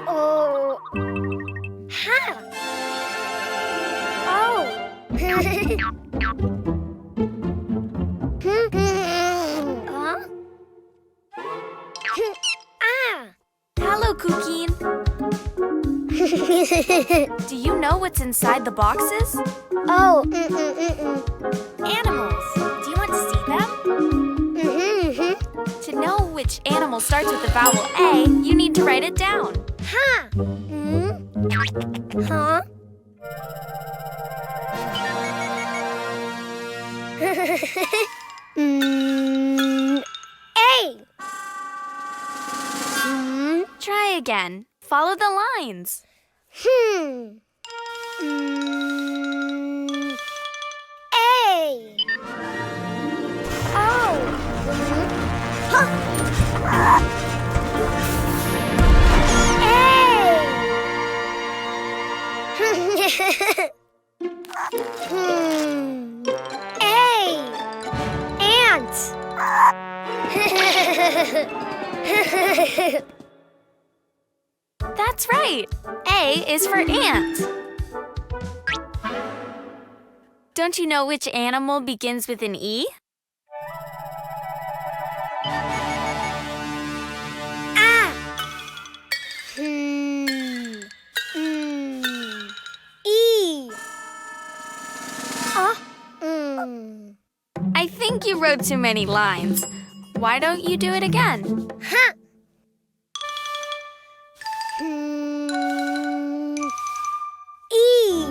Oh. Ha. Oh. Huh? Ah. Hello, Cuquin. Do you know what's inside the boxes? Oh. Animals. Do you want to see them? To know which animal starts with the vowel A, you need to write it down. Ha. Huh? A. Try again. Follow the lines. A. Oh. Huh. A. Ant. That's right. A is for ant. Don't you know which animal begins with an E? Ah. E. I think you wrote too many lines. Why don't you do it again? Huh. E.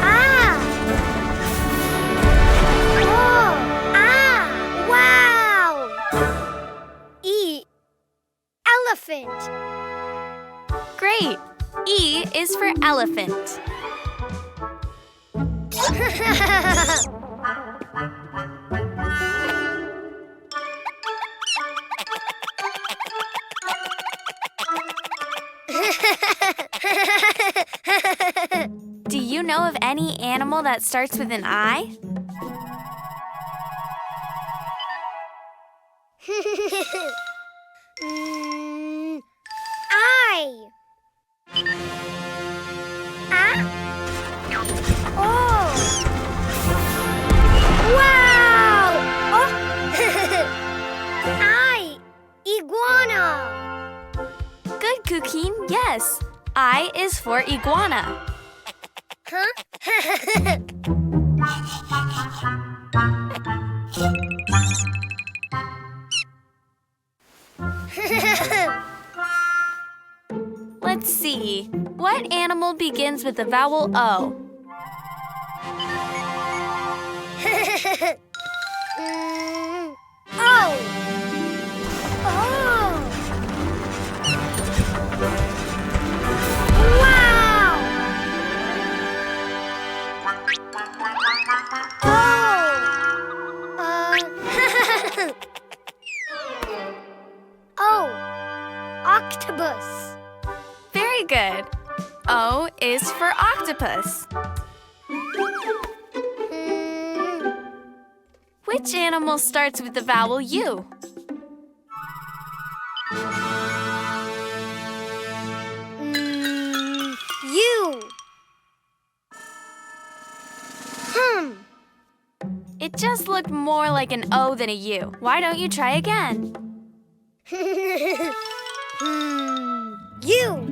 Ah. Oh. Ah. Wow. E. Elephant. Great. E is for elephant. Do you know of any animal that starts with an I? I. Ah. Oh. Wow. Oh. I. Iguana. Good, Cuquin. Yes. I is for iguana. Huh? Let's see. What animal begins with the vowel O? Oh. Oh. Wow. Oh. Octopus. Very good. O is for octopus. Which animal starts with the vowel U? U. It just looked more like an O than a U. Why don't you try again? U.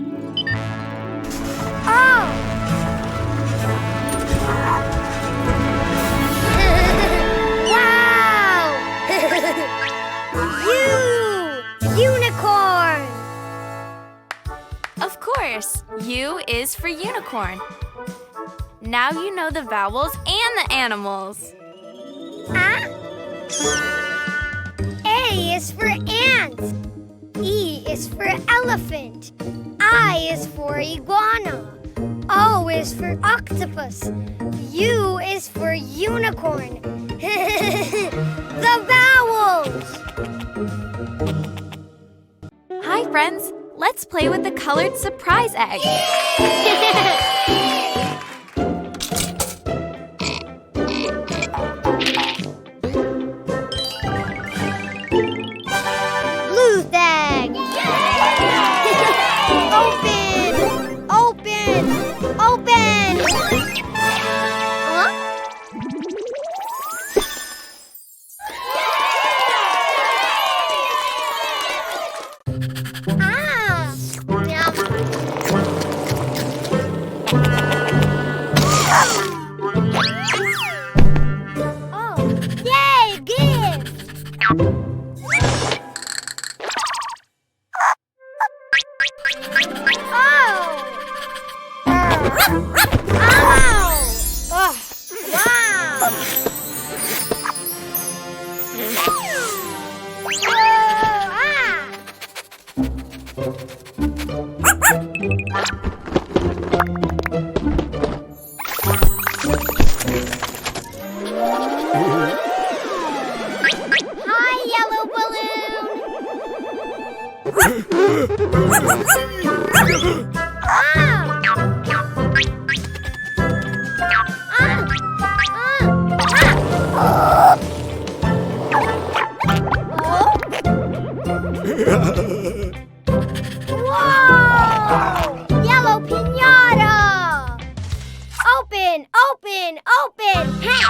Oh. Wow. U. Unicorn. Of course, U is for unicorn. Now you know the vowels and the animals. A is for ant. E is for elephant. I is for iguana. O is for octopus. U is for unicorn. The vowels! Hi, friends. Let's play with the colored surprise egg. Ah! Yum. Oh, yay, gift! Hi, yellow balloon! Whoa! Yellow pinata! Open, open, open! Hey!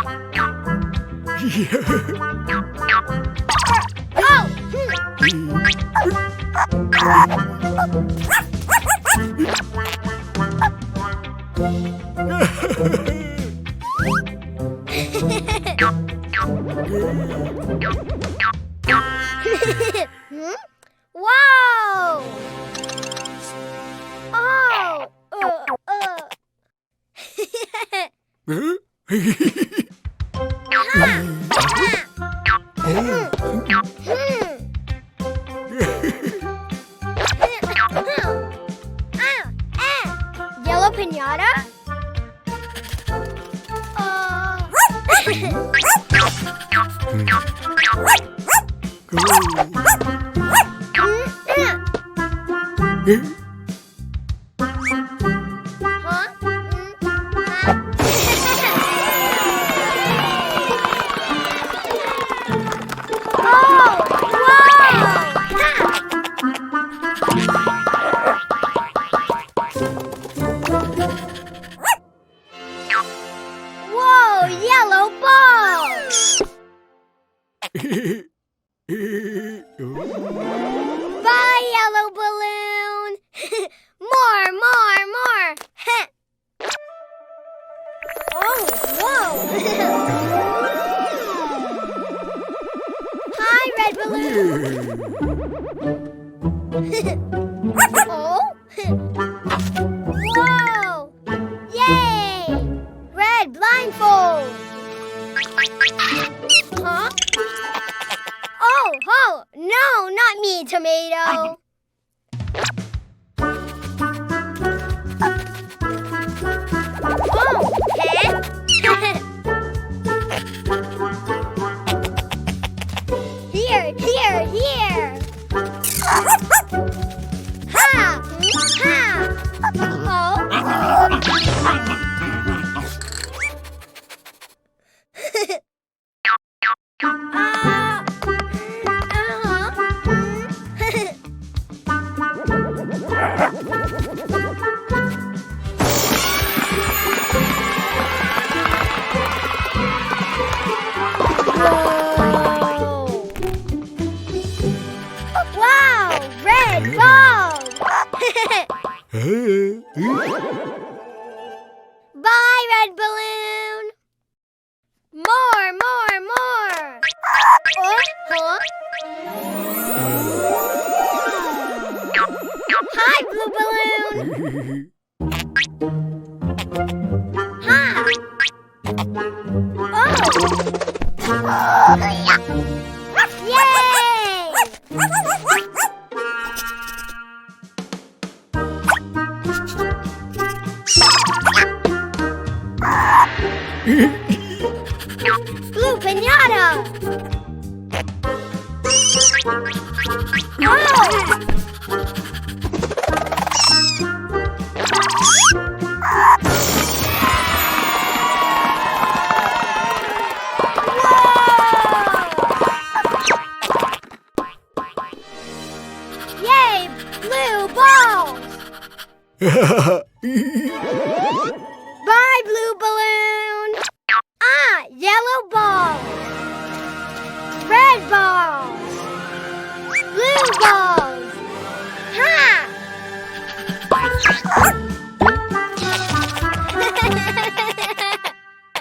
Hmm? Wow! Oh! Yellow pinata? Whoa, yellow ball! Bye, yellow balloon! More! Oh, whoa! Hi, red balloon! Oh? Whoa! Yay! Red blindfold! Huh? Oh, no, not me, tomato. Oh, huh? Here. Ha! Oh. Wow! Red ball! Bye, red balloon! More! Huh? Hi, blue balloon! Ha! Oh! Yay! Blue pinata! Oh! Yay! Blue balls! Bye, blue balloon! Yellow ball! Red ball!